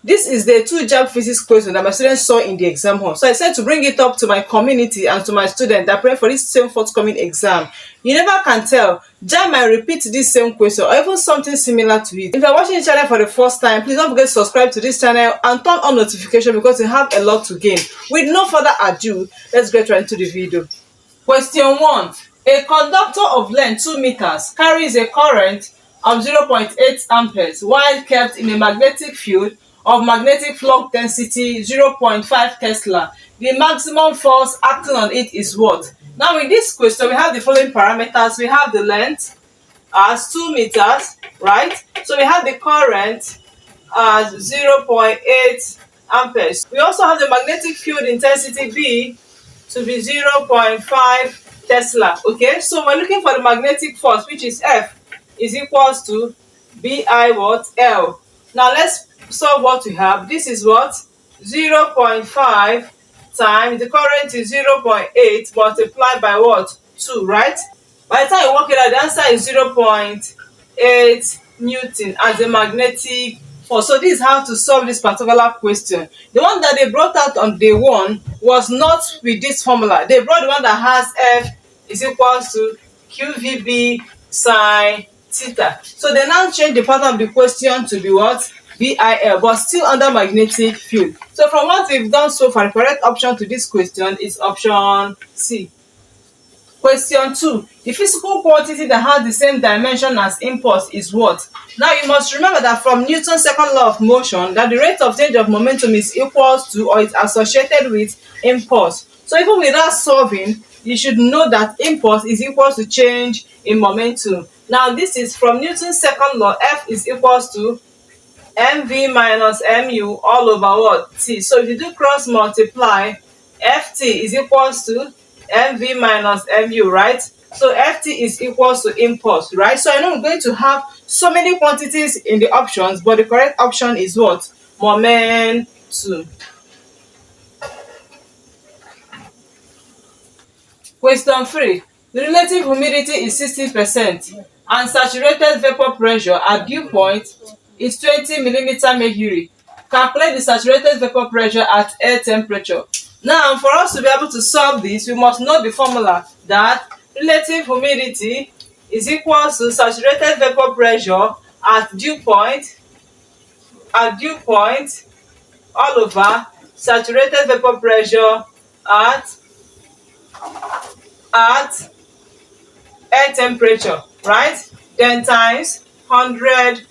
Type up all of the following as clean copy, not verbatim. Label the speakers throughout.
Speaker 1: This is the 2 JAMB Physics question that my students saw in the exam hall. So I said to bring it up to my community and to my students that prepare for this same forthcoming exam. You never can tell. JAMB might repeat this same question or even something similar to it. If you are watching the channel for the first time, please don't forget to subscribe to this channel and turn on notification because you have a lot to gain. With no further ado, let's get right into the video. Question 1. A conductor of length 2 meters carries a current of 0.8 amperes while kept in a magnetic field of magnetic flux density 0.5 Tesla. The maximum force acting on it is what? Now in this question, we have the following parameters. We have the length as 2 meters, right? So we have the current as 0.8 amperes. We also have the magnetic field intensity B to be 0.5 Tesla. Okay, so we're looking for the magnetic force, which is F is equals to BI what? L. Now let's solve what we have. This is what? 0.5 times the current is 0.8 multiplied by what? 2, right? By the time you work it out, the answer is 0.8 Newton as a magnetic force. So this is how to solve this particular question. The one that they brought out on day 1 was not with this formula. They brought the one that has F is equals to QVB sine theta. So they now change the pattern of the question to be what? BIL, but still under magnetic field. So from what we've done so far, the correct option to this question is option C. Question 2. The physical quantity that has the same dimension as impulse is what? Now you must remember that from Newton's second law of motion that the rate of change of momentum is equals to or is associated with impulse. So even without solving, you should know that impulse is equals to change in momentum. Now this is from Newton's second law. F is equals to mv minus mu all over what? T. So if you do cross multiply, ft is equals to mv minus mu, right? So ft is equals to impulse, right? So I know I'm going to have so many quantities in the options, but the correct option is what? Momentum. Question 3. The relative humidity is 60% and saturated vapor pressure at dew point is 20 millimeter mercury. Calculate the saturated vapor pressure at air temperature. Now, for us to be able to solve this, we must know the formula that relative humidity is equals to saturated vapor pressure at dew point all over saturated vapor pressure at air temperature, right? Then times 100%.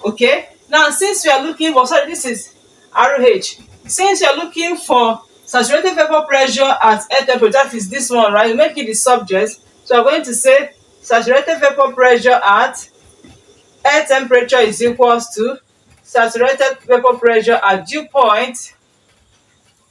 Speaker 1: Okay, now since we are looking for, sorry, this is ROH. Since you are looking for saturated vapor pressure at air temperature, that is this one, right? You make it the subject. So I'm going to say saturated vapor pressure at air temperature is equals to saturated vapor pressure at dew point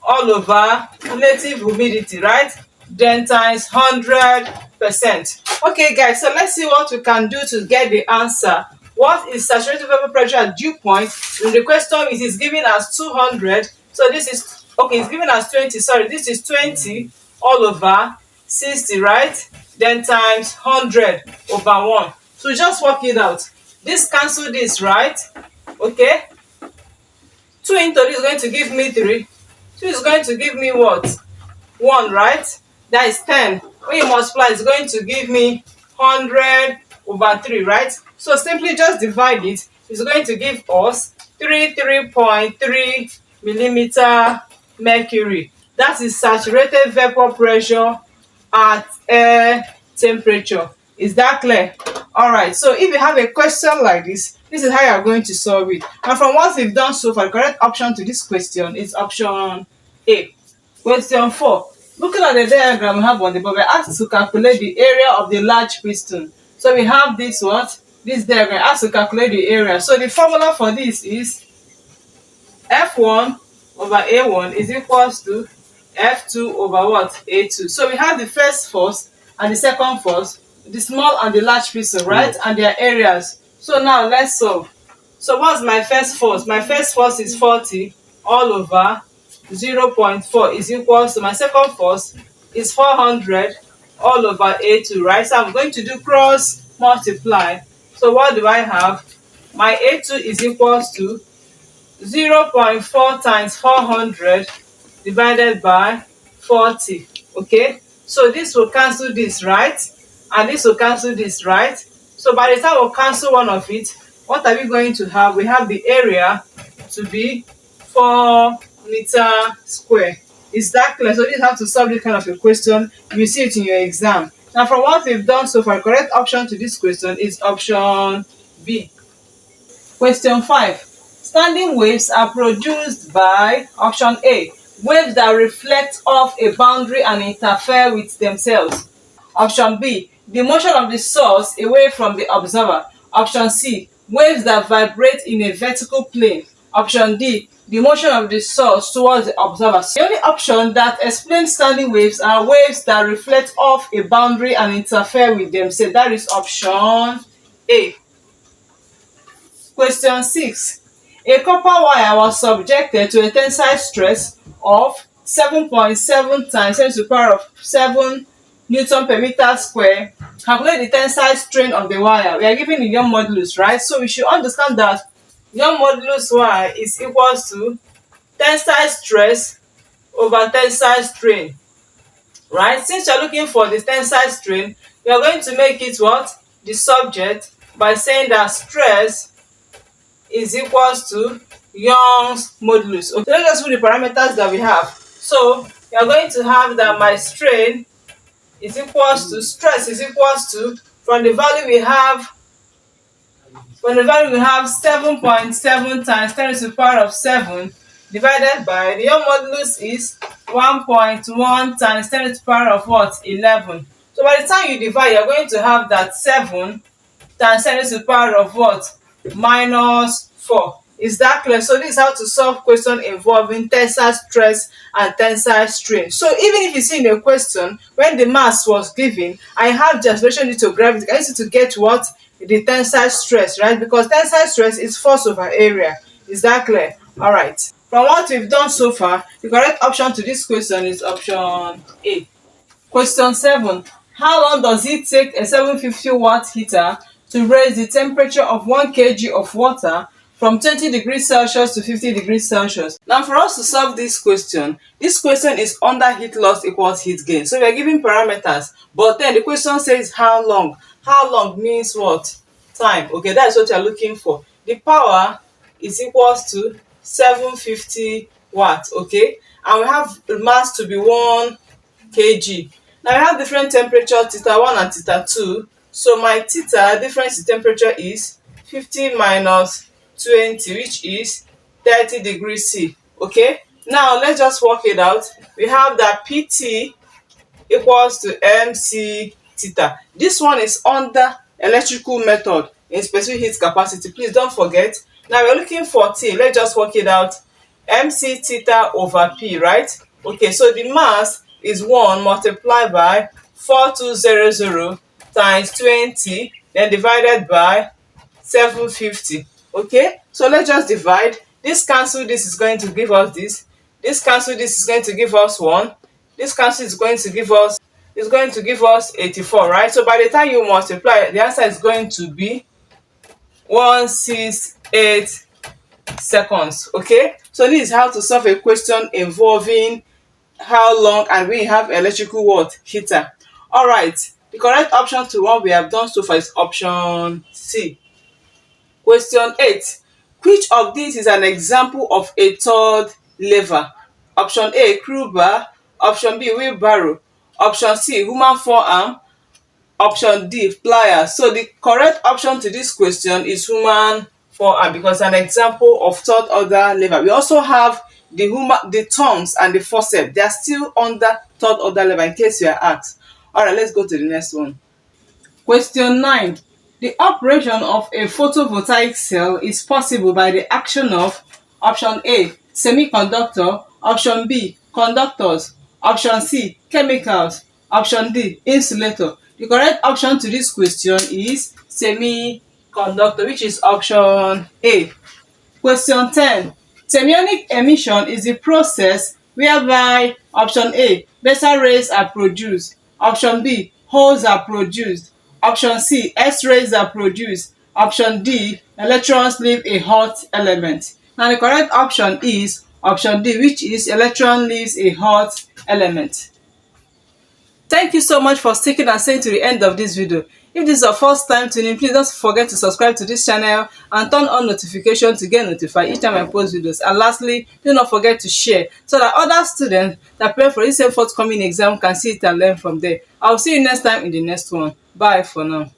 Speaker 1: all over relative humidity, right? Then times 100%. Okay guys, so let's see what we can do to get the answer. What is saturated vapor pressure at dew point? In the question it is given as 200. So this is, okay, it's given as 20, sorry, this is 20 all over 60, right? Then times 100 over 1. So just work it out. This cancel this, right? Okay, 2 into this is going to give me 3. 2 is going to give me what? 1, right? That is 10. When you multiply, it's going to give me 100 over 3, right? So simply just divide it. It's going to give us 33.3 millimeter mercury. That is saturated vapor pressure at air temperature. Is that clear? Alright, so if you have a question like this is how you are going to solve it. And from what we've done so far, the correct option to this question is option A. Question 4. Looking at the diagram we have on the board, we're asked to calculate the area of the large piston. So we have this what? This diagram asked to calculate the area. So the formula for this is F1 over A1 is equals to F2 over what? A2. So we have the first force and the second force, the small and the large piston, right? And their areas. So now let's solve. So what's my first force? My first force is 40 all over 0.4 is equals to my second force is 400 all over A2, right? So I'm going to do cross multiply. So what do I have? My A2 is equals to 0.4 times 400 divided by 40. Okay, so this will cancel this, right? And this will cancel this, right? So by the time we cancel one of it, what are we going to have? We have the area to be 4 meter square. Is that clear? So you have to solve this kind of a question. You see it in your exam. Now from what we've done so far, correct option to this question is option B. Question 5. Standing waves are produced by option A. Waves that reflect off a boundary and interfere with themselves. Option B. The motion of the source away from the observer. Option C. Waves that vibrate in a vertical plane. Option D. The motion of the source towards the observer. The only option that explains standing waves are waves that reflect off a boundary and interfere with themselves. That is option A. Question 6. A copper wire was subjected to a tensile stress of 7.7 times 10 to the power of 7 Newton per meter square. Calculate the tensile strain of the wire. We are given the Young modulus, right? So we should understand that Young modulus Y is equals to tensile stress over tensile strain, right? Since you are looking for the tensile strain, we are going to make it what? The subject by saying that stress is equals to Young's modulus. Okay, let's just put the parameters that we have. So we are going to have that my strain is equals to stress is equals to from the value we have 7.7 times 10 to the power of 7 divided by the Young modulus is 1.1 times 10 to the power of what? 11. So by the time you divide, you're going to have that 7 times 10 to the power of what? -4. Is that clear? So this is how to solve question involving tensile stress and tensile strain. So even if you see in a question when the mass was given, I have just mentioned it to gravity, I need to get what? The tensile stress, right? Because tensile stress is force over area. Is that clear? All right. From what we've done so far, the correct option to this question is option A. Question 7. How long does it take a 750 watt heater to raise the temperature of 1 kg of water from 20 degrees Celsius to 50 degrees Celsius? Now for us to solve this question is under heat loss equals heat gain. So we are giving parameters, but then the question says how long. How long means what? Time. Okay, that's what you are looking for. The power is equals to 750 watts. Okay, and we have the mass to be 1 kg. Now we have different temperature, theta 1 and theta 2. So my theta difference in temperature is 50 minus 20, which is 30 degrees C. Okay, now let's just work it out. We have that PT equals to MC theta. This one is under electrical method in specific heat capacity. Please don't forget. Now we're looking for T. Let's just work it out. MC theta over P, right? Okay, so the mass is 1 multiplied by 4200 times 20, then divided by 750. Okay, so let's just divide. This cancel this is going to give us this. This cancel this is going to give us 1. This cancel is going to give us 84, right? So by the time you multiply, the answer is going to be 168 seconds. Okay, so this is how to solve a question involving how long and we have electrical what? Heater. All right, the correct option to what we have done so far is option C. Question 8. Which of these is an example of a third lever? Option A, crowbar. Option B, wheelbarrow. Option C, human forearm. Option D, pliers. So the correct option to this question is human forearm because an example of third order lever. We also have the thumbs and the forceps. They are still under third order lever in case you are asked. All right, let's go to the next one. Question 9. The operation of a photovoltaic cell is possible by the action of option A, semiconductor, option B, conductors, option C, chemicals, option D, insulator. The correct option to this question is semiconductor, which is option A. Question 10. Thermionic emission is the process whereby option A, beta rays are produced, option B, holes are produced, option C, X-rays are produced, option D, electrons leave a hot element. And the correct option is option D, which is electron leaves a hot element. Thank you so much for sticking and staying to the end of this video. If this is your first time tuning, please don't forget to subscribe to this channel and turn on notifications to get notified each time I post videos. And lastly, do not forget to share so that other students that prepare for this same forthcoming exam can see it and learn from there. I'll see you next time in the next one. Bye for now.